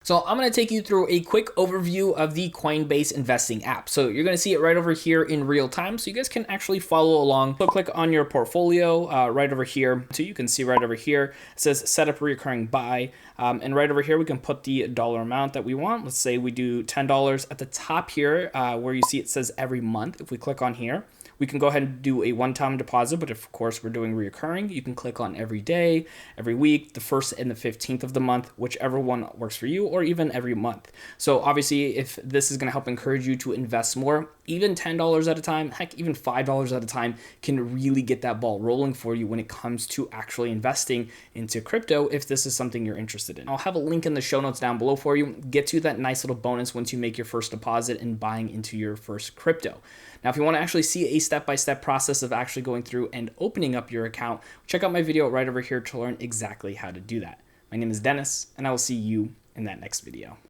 So I'm going to take you through a quick overview of the Coinbase investing app. So you're going to see it right over here in real time. So you guys can actually follow along. So click on your portfolio right over here. So you can see right over here, it says set up recurring buy. And right over here, we can put the dollar amount that we want. Let's say we do $10 at the top here where you see it says every month. If we click on here, we can go ahead and do a one-time deposit, but of course we're doing reoccurring. You can click on every day, every week, the 1st and the 15th of the month, whichever one works for you, or even every month. So obviously, if this is gonna help encourage you to invest more, even $10 at a time, heck, even $5 at a time can really get that ball rolling for you when it comes to actually investing into crypto if this is something you're interested in. I'll have a link in the show notes down below for you. Get you that nice little bonus once you make your first deposit and buying into your first crypto. Now, if you want to actually see a step-by-step process of actually going through and opening up your account, check out my video right over here to learn exactly how to do that. My name is Dennis, and I will see you in that next video.